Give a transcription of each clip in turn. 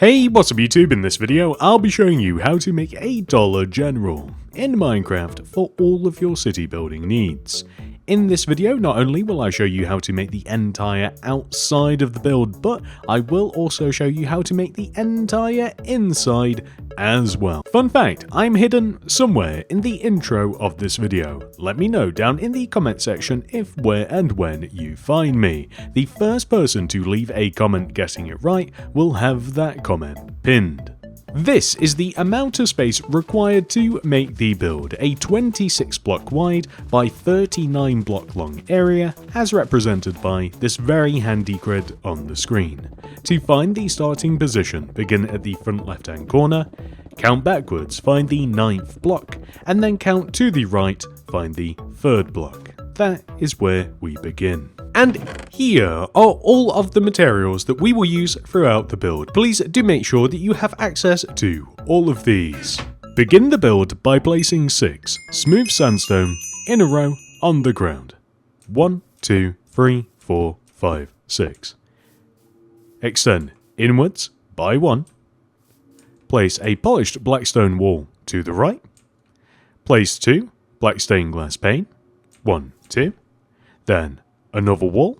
Hey, what's up YouTube? In this video, I'll be showing you how to make a Dollar General in Minecraft for all of your city building needs. In this video, not only will I show you how to make the entire outside of the build, but I will also show you how to make the entire inside as well. Fun fact, I'm hidden somewhere in the intro of this video. Let me know down in the comment section if, where and when you find me. The first person to leave a comment guessing it right will have that comment pinned. This is the amount of space required to make the build, a 26 block wide by 39 block long area as represented by this very handy grid on the screen. To find the starting position, begin at the front left hand corner, count backwards, find the 9th block, and then count to the right, find the 3rd block. That is where we begin. And here are all of the materials that we will use throughout the build. Please do make sure that you have access to all of these. Begin the build by placing 6 smooth sandstone in a row on the ground. 1, 2, 3, 4, 5, 6. Extend inwards by 1. Place a polished black stone wall to the right. Place 2 black stained glass pane. 1, 2. Then another wall,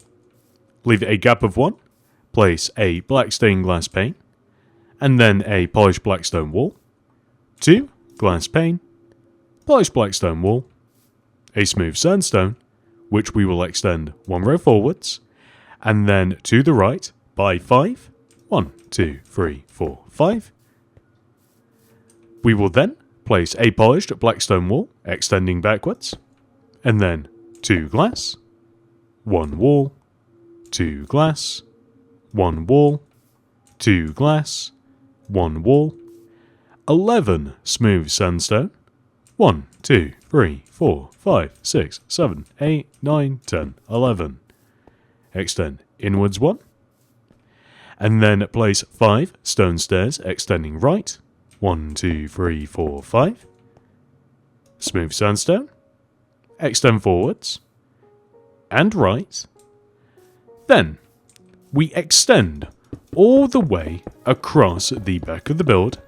leave a gap of 1, place a black stained glass pane, and then a polished black stone wall, 2 glass pane, polished black stone wall, a smooth sandstone, which we will extend 1 row forwards, and then to the right by 5, 1, 2, 3, 4, 5. We will then place a polished black stone wall extending backwards, and then 2 glass, 1 wall, 2 glass, 1 wall, 2 glass, 1 wall, 11 smooth sandstone, 1, 2, 3, 4, 5, 6, 7, 8, 9, 10, 11. Extend inwards 1, and then place 5 stone stairs extending right, 1, 2, 3, 4, 5, smooth sandstone, extend forwards, and right. Then we extend all the way across the back of the build,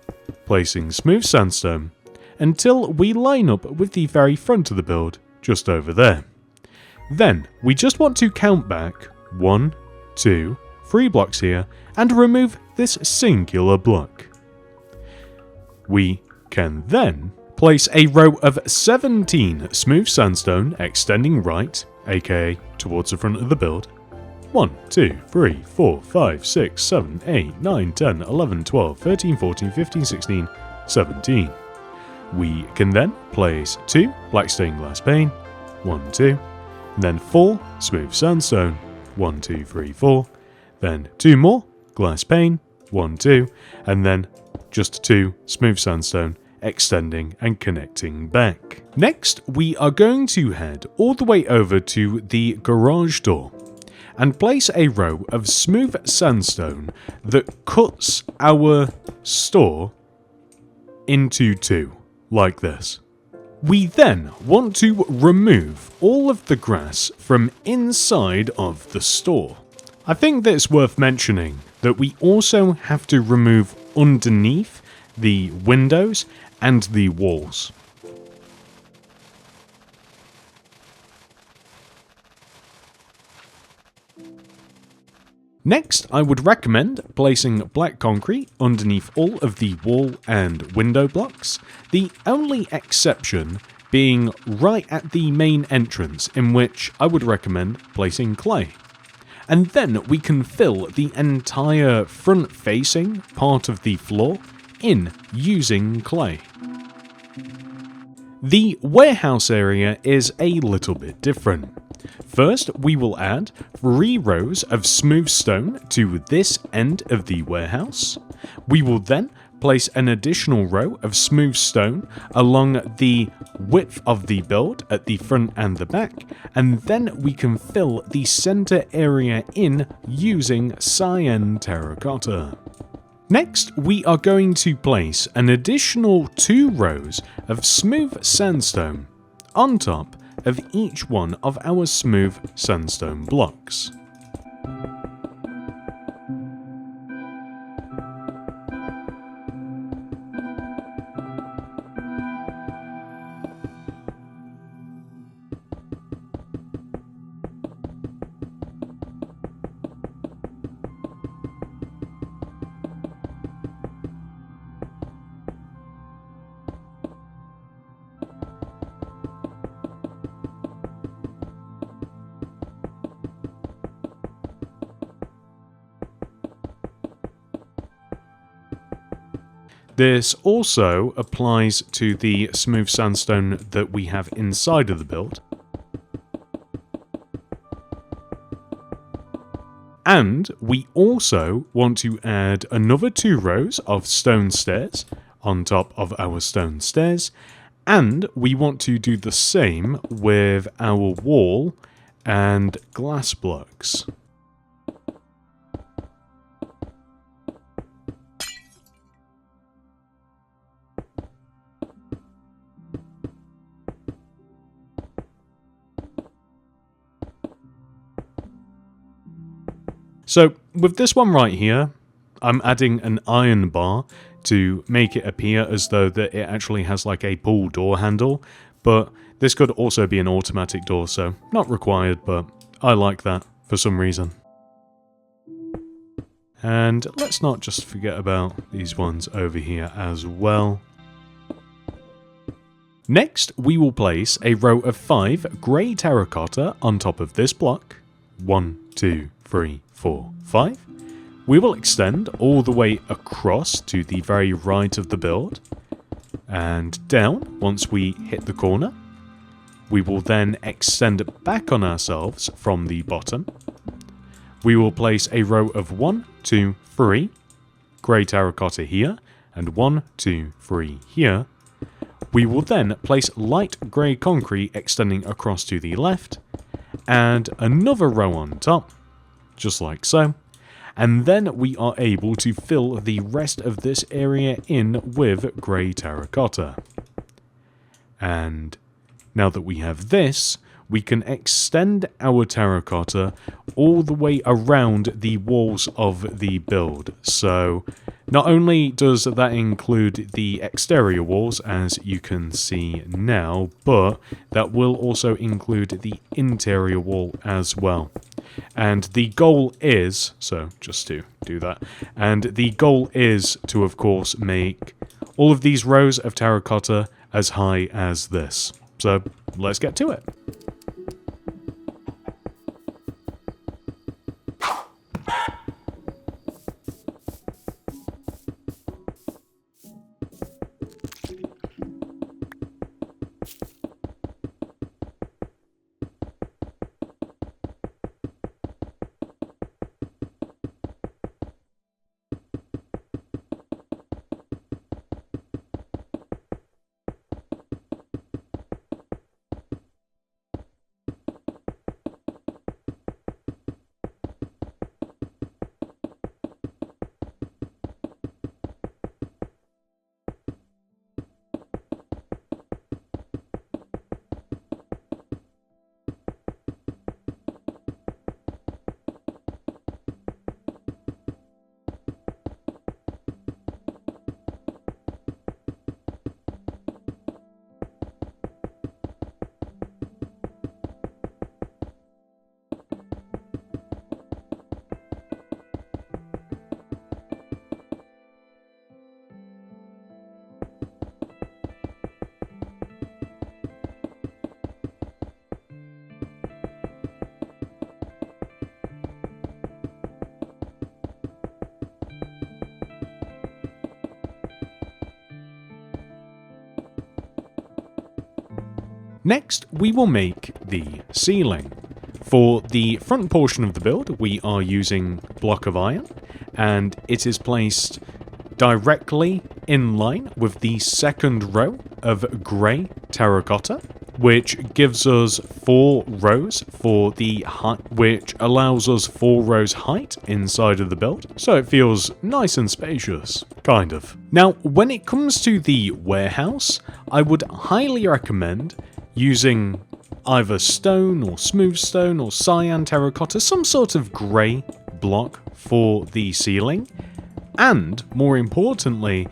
placing smooth sandstone until we line up with the very front of the build just over there. Then we just want to count back 1, 2, 3 blocks here and remove this singular block. We can then place a row of 17 smooth sandstone extending right, aka towards the front of the build. 1, 2, 3, 4, 5, 6, 7, 8, 9, 10, 11, 12, 13, 14, 15, 16, 17. We can then place 2 black stained glass pane, 1, 2, then 4 smooth sandstone, 1, 2, 3, 4, then 2 more glass pane, 1, 2, and then just 2 smooth sandstone extending and connecting back. Next, we are going to head all the way over to the garage door and place a row of smooth sandstone that cuts our store into 2, like this. We then want to remove all of the grass from inside of the store. I think that it's worth mentioning that we also have to remove underneath the windows and the walls. Next, I would recommend placing black concrete underneath all of the wall and window blocks, the only exception being right at the main entrance, in which I would recommend placing clay. And then we can fill the entire front-facing part of the floor in using clay. The warehouse area is a little bit different. First, we will add 3 rows of smooth stone to this end of the warehouse. We will then place an additional row of smooth stone along the width of the build at the front and the back, and then we can fill the center area in using cyan terracotta. Next, we are going to place an additional 2 rows of smooth sandstone on top of each one of our smooth sandstone blocks. This also applies to the smooth sandstone that we have inside of the build. And we also want to add another 2 rows of stone stairs on top of our stone stairs. And we want to do the same with our wall and glass blocks. So with this one right here, I'm adding an iron bar to make it appear as though that it actually has like a pull door handle, but this could also be an automatic door, so not required, but I like that for some reason. And let's not just forget about these ones over here as well. Next, we will place a row of 5 grey terracotta on top of this block. 1, 2, 3, 4, 5. We will extend all the way across to the very right of the build and down once we hit the corner. We will then extend back on ourselves from the bottom. We will place a row of 1, 2, 3 grey terracotta here and 1, 2, 3 here. We will then place light grey concrete extending across to the left and another row on top, just like so. And then we are able to fill the rest of this area in with grey terracotta. And now that we have this, we can extend our terracotta all the way around the walls of the build. So not only does that include the exterior walls, as you can see now, but that will also include the interior wall as well. And the goal is, so just to do that, and the goal is to, of course, make all of these rows of terracotta as high as this. So let's get to it. Next, we will make the ceiling. For the front portion of the build, we are using block of iron, and it is placed directly in line with the second row of grey terracotta, which gives us 4 rows for the height, which allows us 4 rows height inside of the build, so it feels nice and spacious, kind of. Now, when it comes to the warehouse, I would highly recommend using either stone or smooth stone or cyan terracotta, some sort of grey block for the ceiling. And more importantly,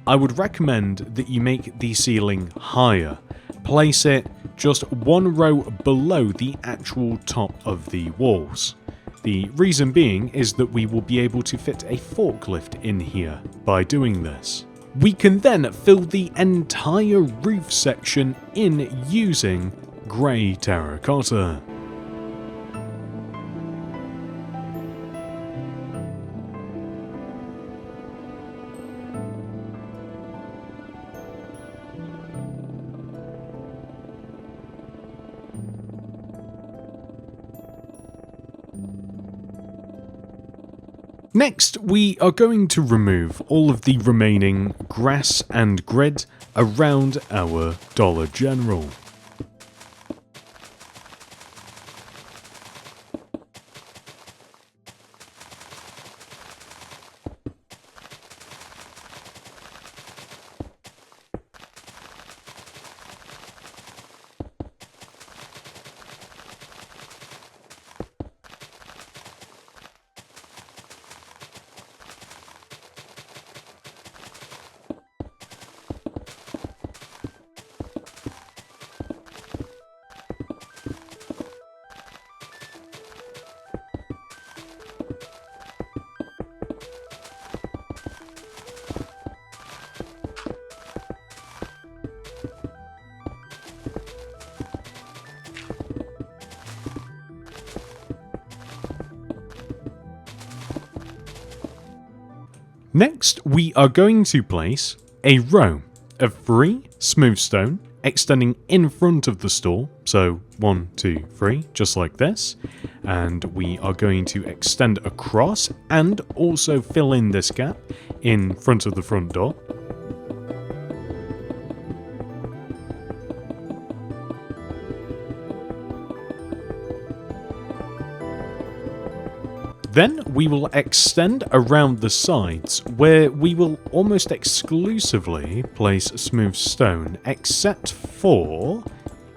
I would recommend that you make the ceiling higher. Place it just 1 row below the actual top of the walls. The reason being is that we will be able to fit a forklift in here by doing this. We can then fill the entire roof section in using grey terracotta. Next, we are going to remove all of the remaining grass and grid around our Dollar General. Next, we are going to place a row of 3 smooth stone extending in front of the store. So 1, 2, 3, just like this. And we are going to extend across and also fill in this gap in front of the front door. Then we will extend around the sides, where we will almost exclusively place smooth stone, except for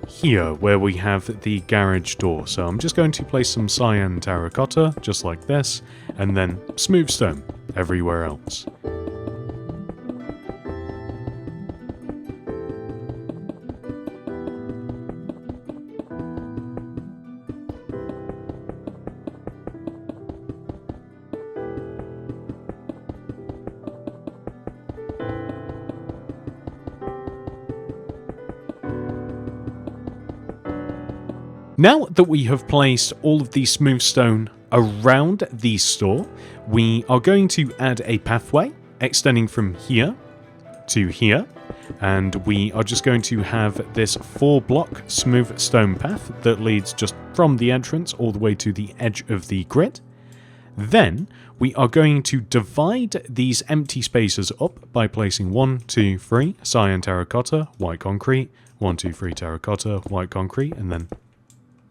here, where we have the garage door. So I'm just going to place some cyan terracotta, just like this, and then smooth stone everywhere else. Now that we have placed all of the smooth stone around the store, we are going to add a pathway extending from here to here, and we are just going to have this 4-block smooth stone path that leads just from the entrance all the way to the edge of the grid. Then we are going to divide these empty spaces up by placing 1, 2, 3 cyan terracotta, white concrete, 1, 2, 3 terracotta, white concrete, and then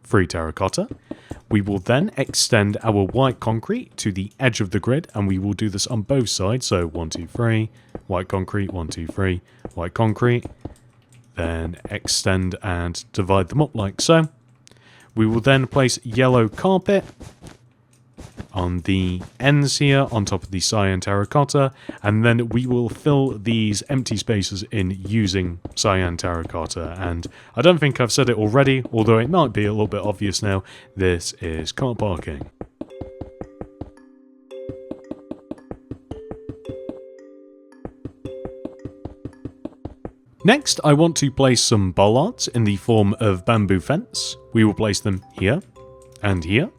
3 terracotta. We will then extend our white concrete to the edge of the grid, and we will do this on both sides. So 1, 2, 3, white concrete, 1, 2, 3, white concrete. Then extend and divide them up like so. We will then place yellow carpet on the ends here on top of the cyan terracotta, and then we will fill these empty spaces in using cyan terracotta. And I don't think I've said it already, although it might be a little bit obvious now, this is car parking. Next, I want to place some bollards in the form of bamboo fence. We will place them here and here.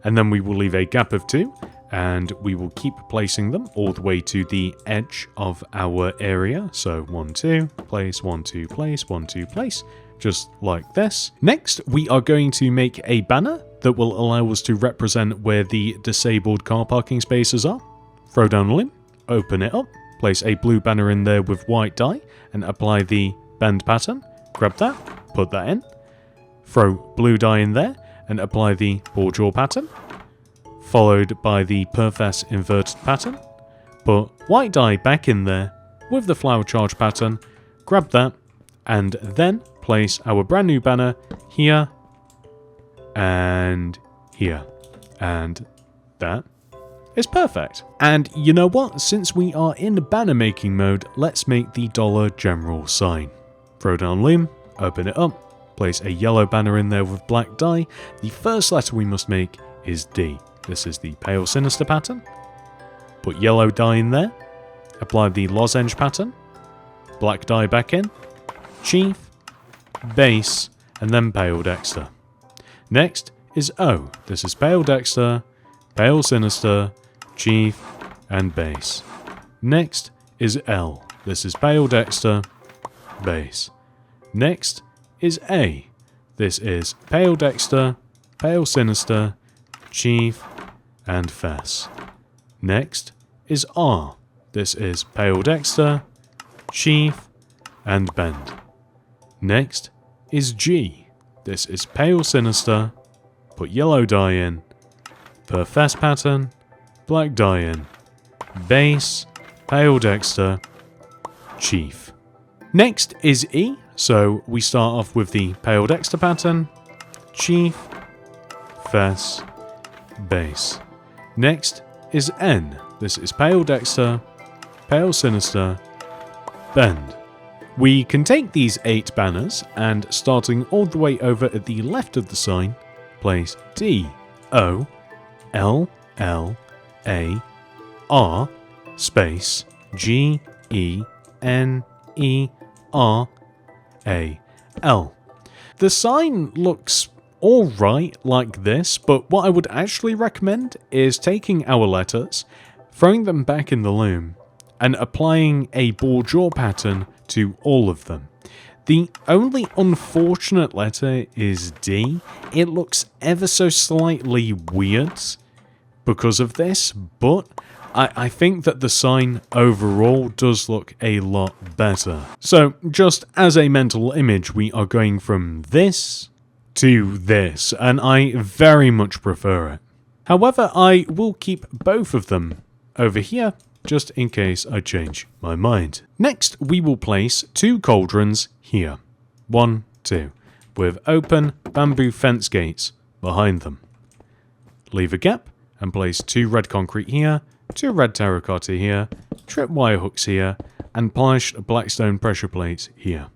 And then we will leave a gap of 2, and we will keep placing them all the way to the edge of our area. So 1, 2, place, 1, 2, place, 1, 2, place, just like this. Next, we are going to make a banner that will allow us to represent where the disabled car parking spaces are. Throw down a limb, open it up, place a blue banner in there with white dye, and apply the bend pattern. Grab that, put that in, throw blue dye in there, and apply the ball-jaw pattern, followed by the Perfess inverted pattern. Put white dye back in there with the flower charge pattern, grab that, and then place our brand new banner here and here. And that is perfect. And you know what? Since we are in banner making mode, let's make the Dollar General sign. Throw down loom, open it up, place a yellow banner in there with black dye. The first letter we must make is D. This is the pale sinister pattern. Put yellow dye in there. Apply the lozenge pattern. Black dye back in. Chief, base, and then pale dexter. Next is O. This is pale dexter, pale sinister, chief, and base. Next is L. This is pale dexter, base. Next is A. This is pale dexter, pale sinister, chief, and fess. Next is R. This is pale dexter, sheath, and bend. Next is G. This is pale sinister, put yellow dye in, per fest pattern, black dye in, base, pale dexter, sheath. Next is E, so we start off with the pale dexter pattern, sheath, fess, base. Next is N. This is pale dexter, pale sinister, bend. We can take these 8 banners and, starting all the way over at the left of the sign, place D, O, L, L, A, R, space, G, E, N, E, R, A, L. The sign looks alright like this, but what I would actually recommend is taking our letters, throwing them back in the loom, and applying a bourgeois pattern to all of them. The only unfortunate letter is D. It looks ever so slightly weird because of this, but I think that the sign overall does look a lot better. So just as a mental image, we are going from this to this, and I very much prefer it. However, I will keep both of them over here, just in case I change my mind. Next, we will place 2 cauldrons here. 1, 2, with open bamboo fence gates behind them. Leave a gap and place 2 red concrete here, 2 red terracotta here, tripwire hooks here, and polished blackstone pressure plates here.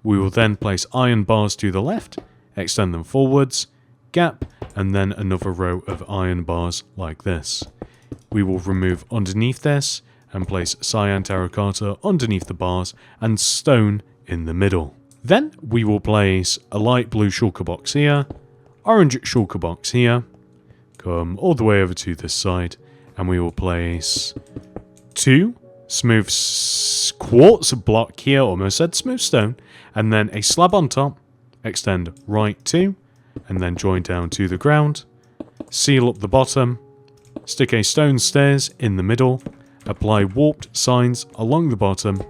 We will then place iron bars to the left, extend them forwards, gap, and then another row of iron bars like this. We will remove underneath this and place cyan terracotta underneath the bars and stone in the middle. Then we will place a light blue shulker box here, orange shulker box here, come all the way over to this side, and we will place 2 smooth quartz block here, almost said smooth stone, and then a slab on top, extend right 2, and then join down to the ground, seal up the bottom, stick a stone stairs in the middle, apply warped signs along the bottom,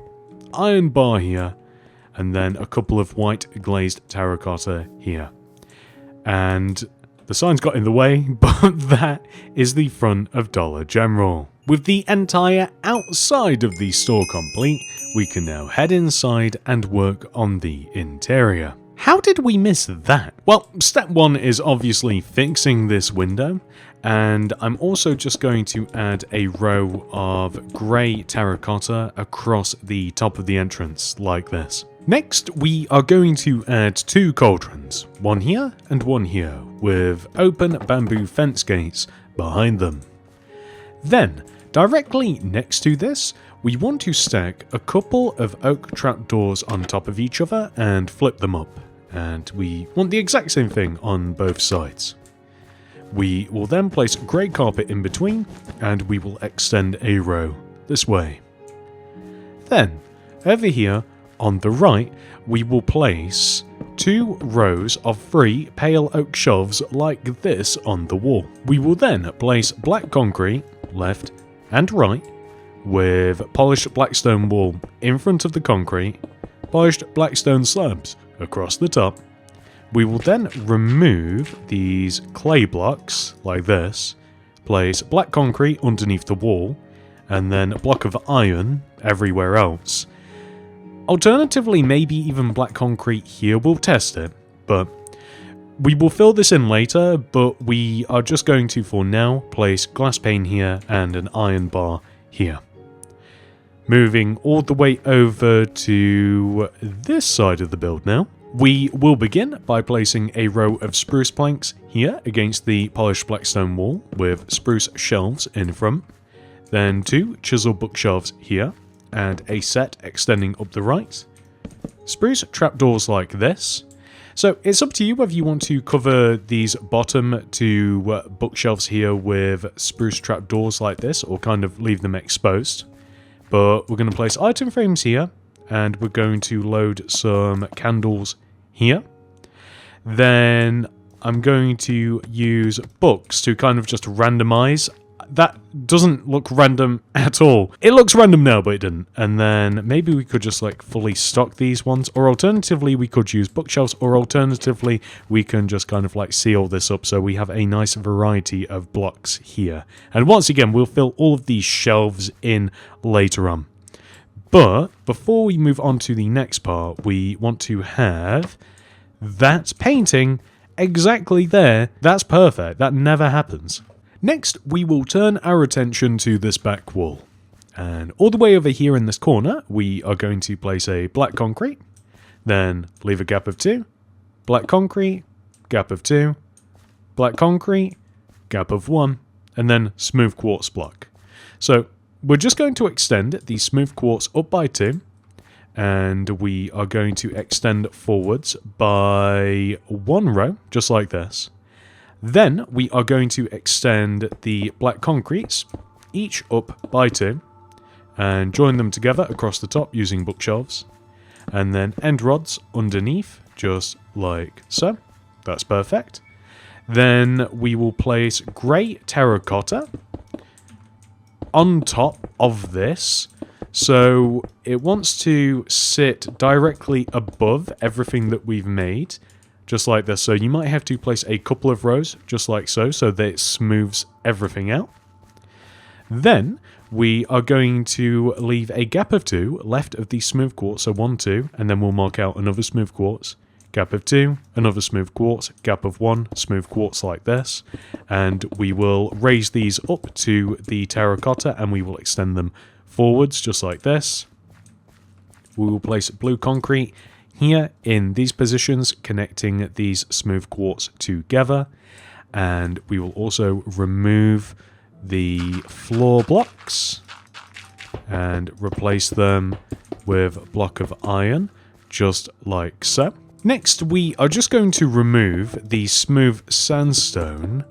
iron bar here, and then a couple of white glazed terracotta here. And the signs got in the way, but that is the front of Dollar General. With the entire outside of the store complete, we can now head inside and work on the interior. How did we miss that? Well, step 1 is obviously fixing this window, and I'm also just going to add a row of grey terracotta across the top of the entrance, like this. Next, we are going to add 2 cauldrons, one here and one here, with open bamboo fence gates behind them. Then, directly next to this, we want to stack a couple of oak trapdoors on top of each other and flip them up. And we want the exact same thing on both sides. We will then place grey carpet in between, and we will extend a row this way. Then, over here on the right, we will place 2 rows of 3 pale oak shelves like this on the wall. We will then place black concrete left and right, with polished blackstone wall in front of the concrete, polished blackstone slabs across the top. We will then remove these clay blocks like this, place black concrete underneath the wall, and then a block of iron everywhere else. Alternatively, maybe even black concrete here. We'll test it, but we will fill this in later, but we are just going to, for now, place glass pane here and an iron bar here. Moving all the way over to this side of the build now. We will begin by placing a row of spruce planks here against the polished blackstone wall with spruce shelves in front. Then 2 chisel bookshelves here and a set extending up the right. Spruce trapdoors like this. So it's up to you whether you want to cover these bottom 2 bookshelves here with spruce trapdoors like this or kind of leave them exposed. But we're going to place item frames here, and we're going to load some candles here. Then I'm going to use books to kind of just randomize. that doesn't look random at all. It looks random now, but it didn't. And then maybe we could just like fully stock these ones, or alternatively we could use bookshelves, or alternatively we can just kind of like seal this up so we have a nice variety of blocks here. And once again, we'll fill all of these shelves in later on. But before we move on to the next part, we want to have that painting exactly there. That's perfect. That never happens. Next, we will turn our attention to this back wall. And all the way over here in this corner, we are going to place a black concrete, then leave a gap of 2, black concrete, gap of 2, black concrete, gap of 1, and then smooth quartz block. So we're just going to extend the smooth quartz up by 2, and we are going to extend forwards by 1 row, just like this. Then we are going to extend the black concretes, each up by 2, and join them together across the top using bookshelves. And then end rods underneath, just like so. That's perfect. Then we will place grey terracotta on top of this. So it wants to sit directly above everything that we've made. Just like this. So you might have to place a couple of rows, just like so that it smooths everything out. Then we are going to leave a gap of 2 left of the smooth quartz, so 1, 2, and then we'll mark out another smooth quartz, gap of 2, another smooth quartz, gap of 1, smooth quartz like this. And we will raise these up to the terracotta and we will extend them forwards, just like this. We will place blue concrete here in these positions, connecting these smooth quartz together, and we will also remove the floor blocks and replace them with a block of iron, just like so. Next, we are just going to remove the smooth sandstone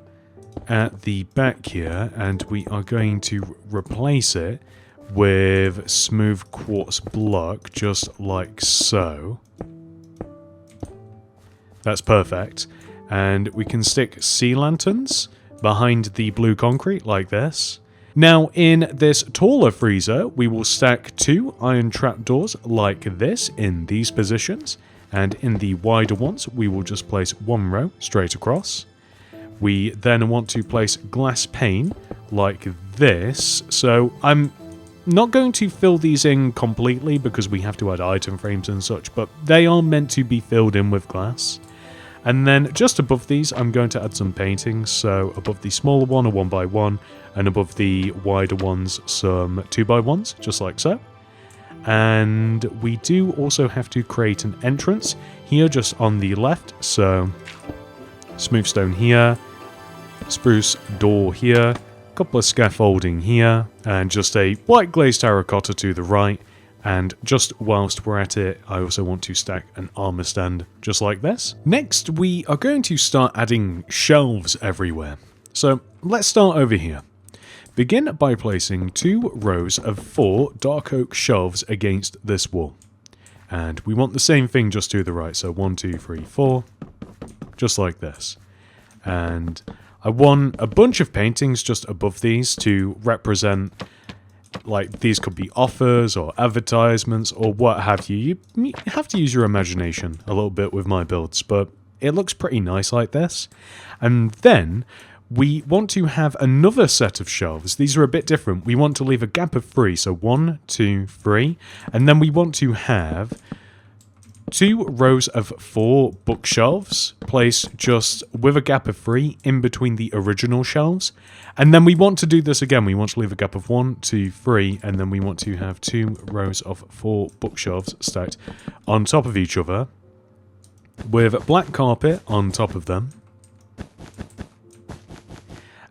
at the back here, and we are going to replace it with smooth quartz block, just like so. That's perfect. And we can stick sea lanterns behind the blue concrete like this. Now in this taller freezer, we will stack 2 iron trapdoors like this in these positions. And in the wider ones, we will just place 1 row straight across. We then want to place glass pane like this. So I'm not going to fill these in completely because we have to add item frames and such, but they are meant to be filled in with glass. And then just above these, I'm going to add some paintings. So above the smaller one, a 1x1, and above the wider ones, some 2x1s, just like so. And we do also have to create an entrance here just on the left. So smooth stone here, spruce door here, couple of scaffolding here, and just a white glazed terracotta to the right. And just whilst we're at it, I also want to stack an armor stand just like this. Next, we are going to start adding shelves everywhere. So let's start over here. Begin by placing 2 rows of 4 dark oak shelves against this wall. And we want the same thing just to the right. So 1, 2, 3, 4, just like this. And I want a bunch of paintings just above these to represent, like, these could be offers or advertisements or what have you. You have to use your imagination a little bit with my builds, but it looks pretty nice like this. And then we want to have another set of shelves. These are a bit different. We want to leave a gap of 3, so 1, 2, 3, and then we want to have 2 rows of 4 bookshelves placed just with a gap of 3 in between the original shelves. And then we want to do this again. We want to leave a gap of 1, 2, 3, and then we want to have 2 rows of 4 bookshelves stacked on top of each other with black carpet on top of them.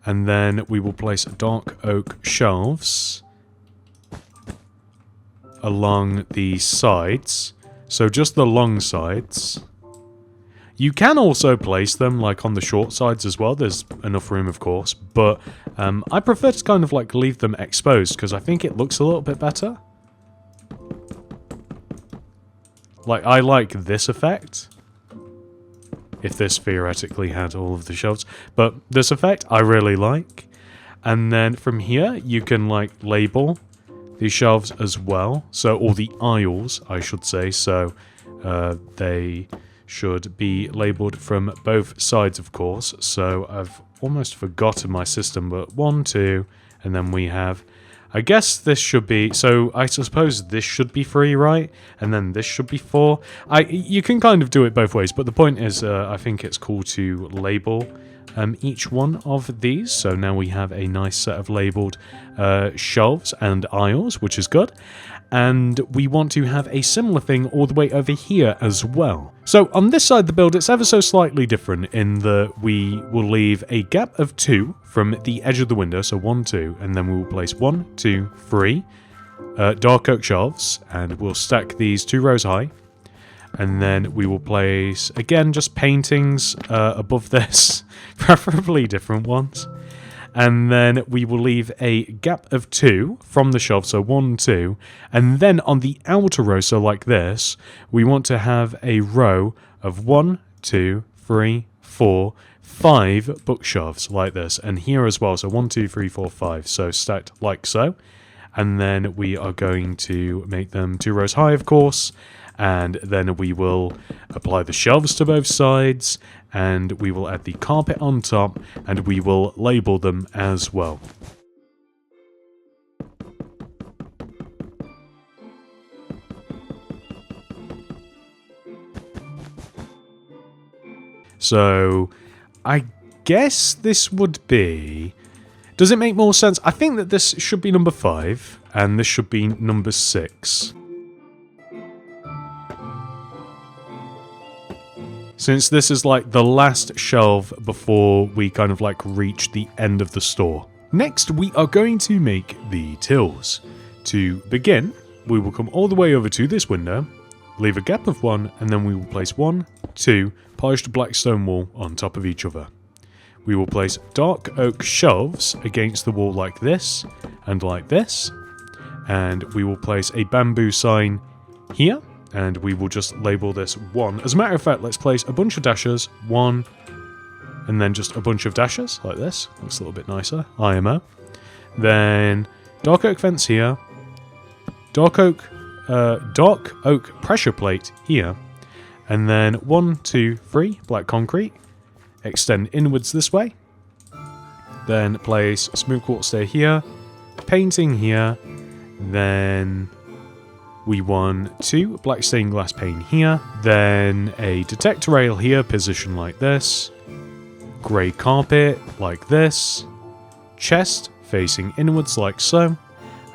And then we will place dark oak shelves along the sides. So just the long sides. You can also place them like on the short sides as well. There's enough room, of course. But I prefer to kind of like leave them exposed because I think it looks a little bit better. Like, I like this effect. If this theoretically had all of the shelves. But this effect I really like. And then from here, you can like label these shelves as well. So, or the aisles, I should say. So they should be labeled from both sides, of course. So I've almost forgotten my system, but 1, 2, and then we have, I guess this should be, so I suppose this should be 3, right? And then this should be 4. You can kind of do it both ways, but the point is, I think it's cool to label each one of these. So now we have a nice set of labeled shelves and aisles, which is good. And we want to have a similar thing all the way over here as well. So on this side of the build, it's ever so slightly different in that we will leave a gap of 2 from the edge of the window, so 1, 2, and then we will place 1, 2, 3 dark oak shelves, and we'll stack these 2 rows high. And then we will place, again, just paintings above this, preferably different ones. And then we will leave a gap of 2 from the shelf, so 1, 2. And then on the outer row, so like this, we want to have a row of 1, 2, 3, 4, 5 bookshelves like this. And here as well, so 1, 2, 3, 4, 5. So stacked like so. And then we are going to make them 2 rows high, of course. And then we will apply the shelves to both sides, and we will add the carpet on top, and we will label them as well. So, I guess this would be... Does it make more sense? I think that this should be number 5, and this should be number 6. Since this is like the last shelf before we kind of like reach the end of the store. Next, we are going to make the tills. To begin, we will come all the way over to this window, leave a gap of 1, and then we will place 1, 2 polished black stone wool on top of each other. We will place dark oak shelves against the wall like this, and like this. And we will place a bamboo sign here. And we will just label this 1. As a matter of fact, let's place a bunch of dashes. 1, and then just a bunch of dashes, like this. Looks a little bit nicer. IMO. Then, dark oak fence here. Dark oak pressure plate here. And then 1, 2, 3, black concrete. Extend inwards this way. Then place smooth quartz stair here. Painting here. Then... we want 2 black stained glass pane here, then a detector rail here, positioned like this, grey carpet like this, chest facing inwards like so,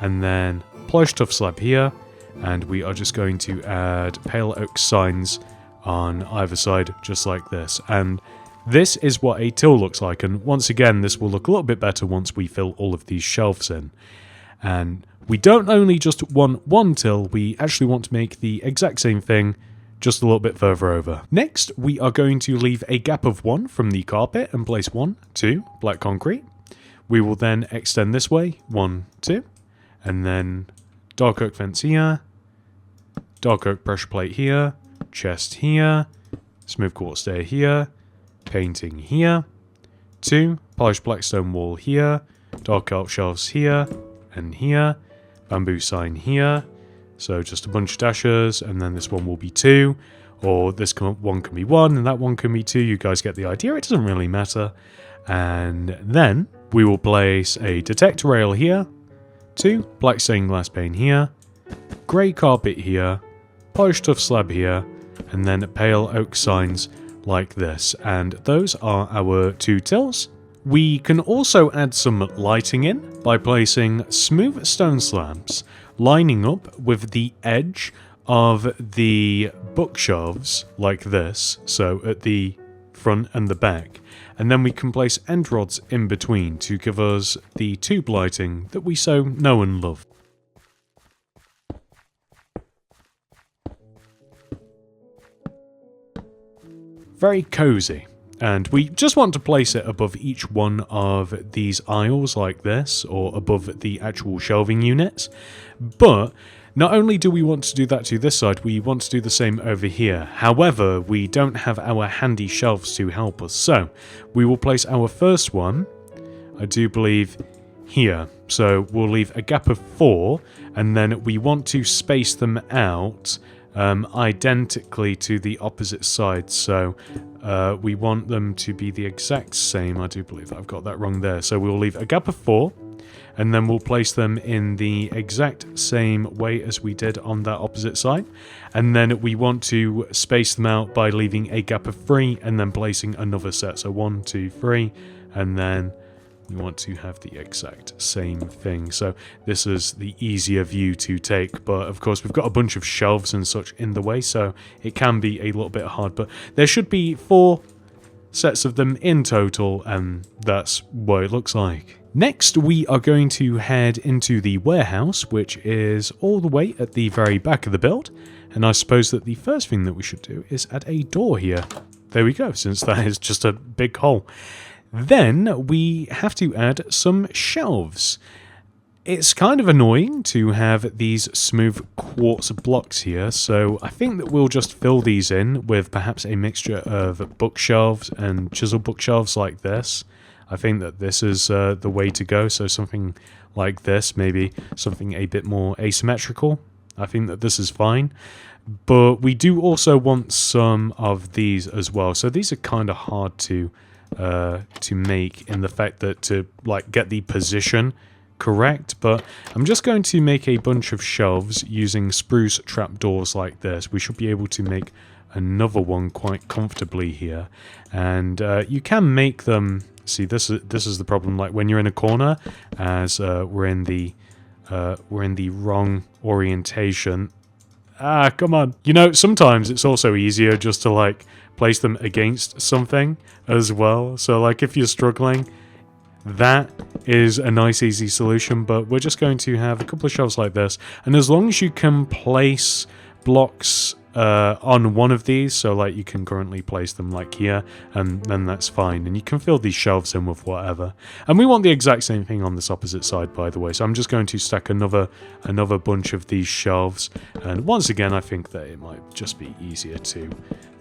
and then plush tough slab here, and we are just going to add pale oak signs on either side just like this. And this is what a till looks like, and once again this will look a little bit better once we fill all of these shelves in. And we don't only just want 1 till, we actually want to make the exact same thing just a little bit further over. Next, we are going to leave a gap of 1 from the carpet and place 1, 2 black concrete. We will then extend this way, 1, 2, and then dark oak fence here, dark oak pressure plate here, chest here, smooth quartz stair here, painting here, 2 polished black stone wall here, dark oak shelves here, and here, bamboo sign here, so just a bunch of dashes, and then this one will be 2, or this one can be 1, and that one can be 2, you guys get the idea, it doesn't really matter. And then we will place a detector rail here, 2 black stained glass pane here, grey carpet here, polished tough slab here, and then pale oak signs like this, and those are our 2 tills. We can also add some lighting in by placing smooth stone slabs lining up with the edge of the bookshelves like this, so at the front and the back, and then we can place end rods in between to give us the tube lighting that we so know and love. Very cozy. And we just want to place it above each one of these aisles like this, or above the actual shelving units. But not only do we want to do that to this side, we want to do the same over here. However, we don't have our handy shelves to help us. So we will place our first one, I do believe, here. So we'll leave a gap of 4, and then we want to space them out identically to the opposite side. So we want them to be the exact same. I do believe that I've got that wrong there. So we'll leave a gap of 4, and then we'll place them in the exact same way as we did on that opposite side. And then we want to space them out by leaving a gap of 3 and then placing another set. So 1, 2, 3, and then we want to have the exact same thing. So this is the easier view to take, but of course we've got a bunch of shelves and such in the way, so it can be a little bit hard. But there should be 4 sets of them in total, and that's what it looks like. Next, we are going to head into the warehouse, which is all the way at the very back of the build. And I suppose that the first thing that we should do is add a door here. There we go, since that is just a big hole. Then we have to add some shelves. It's kind of annoying to have these smooth quartz blocks here, so I think that we'll just fill these in with perhaps a mixture of bookshelves and chisel bookshelves like this. I think that this is the way to go, so something like this, maybe something a bit more asymmetrical. I think that this is fine, but we do also want some of these as well. So these are kind of hard to make in the fact that to like get the position correct, but I'm just going to make a bunch of shelves using spruce trapdoors like this. We should be able to make another one quite comfortably here, and you can make them. See, this is the problem. Like when you're in a corner, as we're in the wrong orientation. Ah, come on. You know, sometimes it's also easier just to like place them against something as well. So like if you're struggling, that is a nice easy solution. But we're just going to have a couple of shelves like this, and as long as you can place blocks on one of these, so like you can currently place them like here, and then that's fine, and you can fill these shelves in with whatever. And we want the exact same thing on this opposite side, by the way, so I'm just going to stack another bunch of these shelves, and once again I think that it might just be easier to...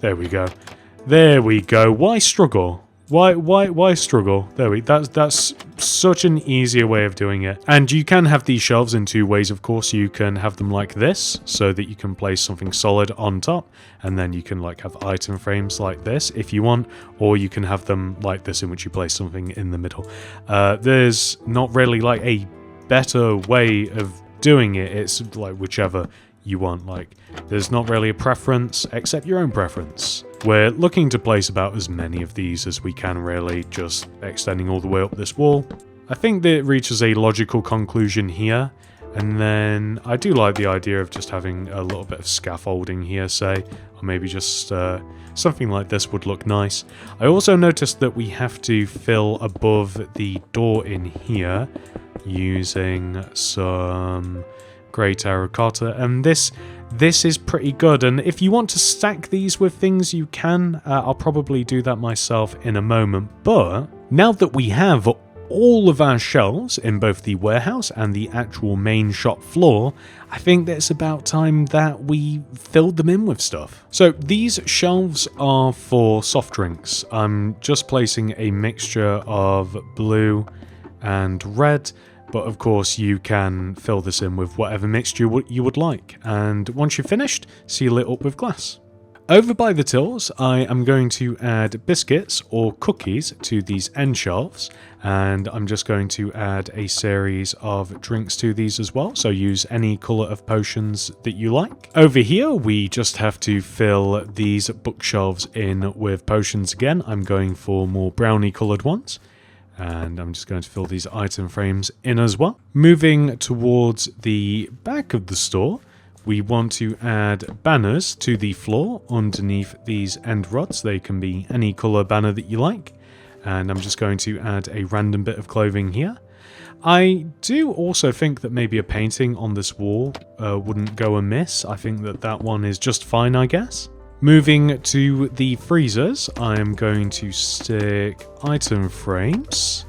There we go. Why struggle? Why struggle? That's such an easier way of doing it. And you can have these shelves in 2 ways, of course. You can have them like this, so that you can place something solid on top, and then you can like have item frames like this if you want, or you can have them like this, in which you place something in the middle. There's not really like a better way of doing it. It's like whichever you want. Like there's not really a preference except your own preference. We're looking to place about as many of these as we can, really, just extending all the way up this wall. I think that it reaches a logical conclusion here, and then I do like the idea of just having a little bit of scaffolding here, say, or maybe just something like this would look nice. I also noticed that we have to fill above the door in here using some grey terracotta, and this is pretty good. And if you want to stack these with things, you can. I'll probably do that myself in a moment. But now that we have all of our shelves in both the warehouse and the actual main shop floor, I think that it's about time that we filled them in with stuff. So these shelves are for soft drinks. I'm just placing a mixture of blue and red, but of course you can fill this in with whatever mixture you would like. And once you've finished, seal it up with glass. Over by the tills, I am going to add biscuits or cookies to these end shelves, and I'm just going to add a series of drinks to these as well, so use any colour of potions that you like. Over here, we just have to fill these bookshelves in with potions again. I'm going for more brownie coloured ones. And I'm just going to fill these item frames in as well. Moving towards the back of the store, we want to add banners to the floor underneath these end rods. They can be any colour banner that you like. And I'm just going to add a random bit of clothing here. I do also think that maybe a painting on this wall wouldn't go amiss. I think that that one is just fine, I guess. Moving to the freezers, I am going to stick item frames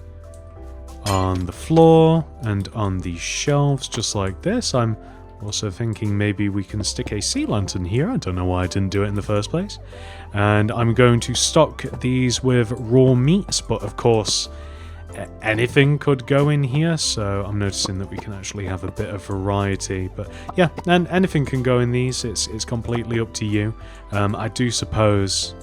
on the floor and on the shelves, just like this. I'm also thinking maybe we can stick a sea lantern here. I don't know why I didn't do it in the first place. And I'm going to stock these with raw meats, but of course, anything could go in here, so I'm noticing that we can actually have a bit of variety. But yeah, and anything can go in these. It's completely up to you. I do suppose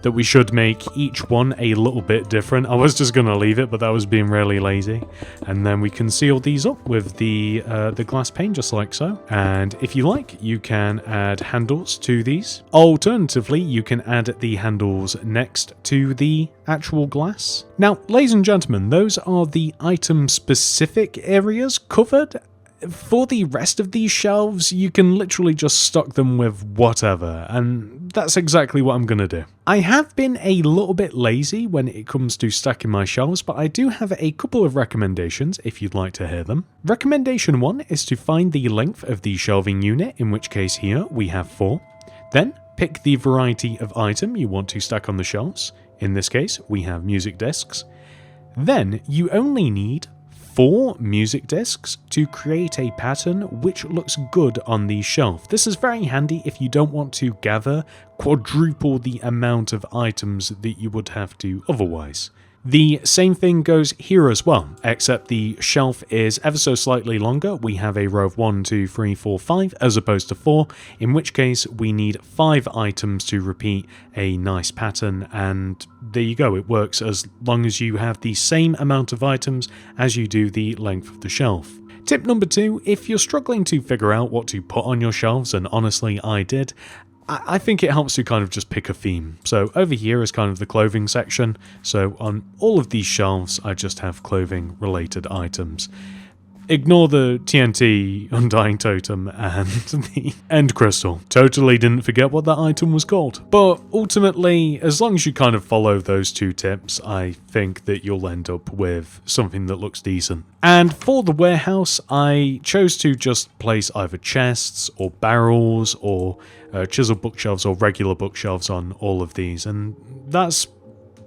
that we should make each one a little bit different. I was just going to leave it, but that was being really lazy. And then we can seal these up with the glass pane, just like so. And if you like, you can add handles to these. Alternatively, you can add the handles next to the actual glass. Now, ladies and gentlemen, those are the item-specific areas covered. For the rest of these shelves, you can literally just stock them with whatever, and that's exactly what I'm going to do. I have been a little bit lazy when it comes to stacking my shelves, but I do have a couple of recommendations if you'd like to hear them. Recommendation 1 is to find the length of the shelving unit, in which case here we have 4. Then pick the variety of item you want to stack on the shelves. In this case, we have music discs. Then you only need 4 music discs to create a pattern which looks good on the shelf. This is very handy if you don't want to gather quadruple the amount of items that you would have to otherwise. The same thing goes here as well, except the shelf is ever so slightly longer. We have a row of 1, 2, 3, 4, 5 as opposed to 4, in which case we need 5 items to repeat a nice pattern, and there you go. It works as long as you have the same amount of items as you do the length of the shelf. Tip number 2, if you're struggling to figure out what to put on your shelves, and honestly I did, I think it helps to kind of just pick a theme. So over here is kind of the clothing section. So on all of these shelves, I just have clothing related items. Ignore the TNT Undying Totem and the End Crystal. Totally didn't forget what that item was called. But ultimately, as long as you kind of follow those 2 tips, I think that you'll end up with something that looks decent. And for the warehouse, I chose to just place either chests or barrels or chiseled bookshelves or regular bookshelves on all of these. And that's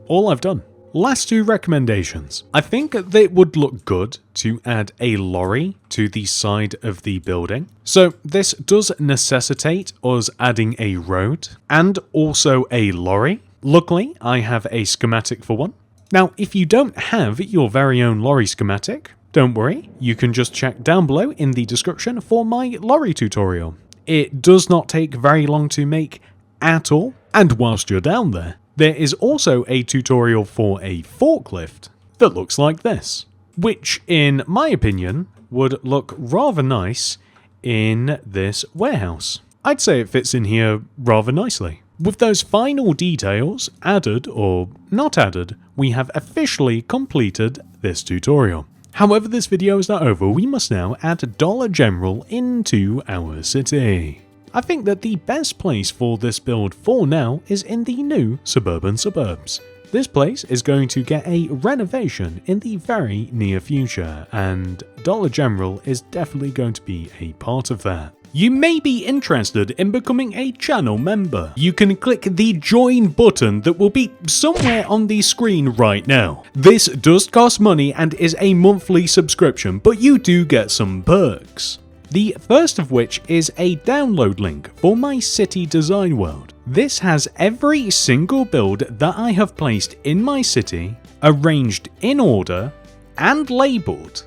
all I've done. Last 2 recommendations. I think that it would look good to add a lorry to the side of the building. So this does necessitate us adding a road and also a lorry. Luckily, I have a schematic for one. Now, if you don't have your very own lorry schematic, don't worry, you can just check down below in the description for my lorry tutorial. It does not take very long to make at all, and whilst you're down there, there is also a tutorial for a forklift that looks like this, which in my opinion would look rather nice in this warehouse. I'd say it fits in here rather nicely. With those final details added or not added, we have officially completed this tutorial. However, this video is not over. We must now add Dollar General into our city. I think that the best place for this build for now is in the new suburban suburbs. This place is going to get a renovation in the very near future, and Dollar General is definitely going to be a part of that. You may be interested in becoming a channel member. You can click the join button that will be somewhere on the screen right now. This does cost money and is a monthly subscription, but you do get some perks. The first of which is a download link for my city design world. This has every single build that I have placed in my city, arranged in order, and labelled.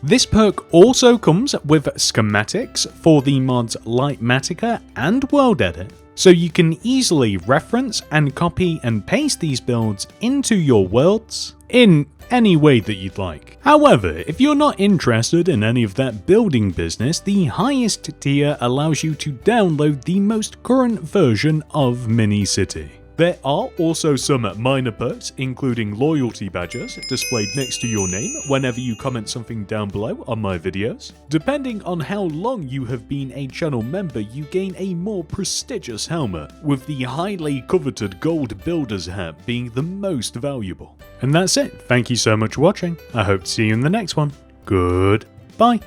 This perk also comes with schematics for the mods Lightmatica and World Edit, so you can easily reference and copy and paste these builds into your worlds in any way that you'd like. However, if you're not interested in any of that building business, the highest tier allows you to download the most current version of Mini-City. There are also some minor perks, including loyalty badges displayed next to your name whenever you comment something down below on my videos. Depending on how long you have been a channel member, you gain a more prestigious helmet, with the highly coveted gold builder's hat being the most valuable. And that's it. Thank you so much for watching. I hope to see you in the next one. Goodbye.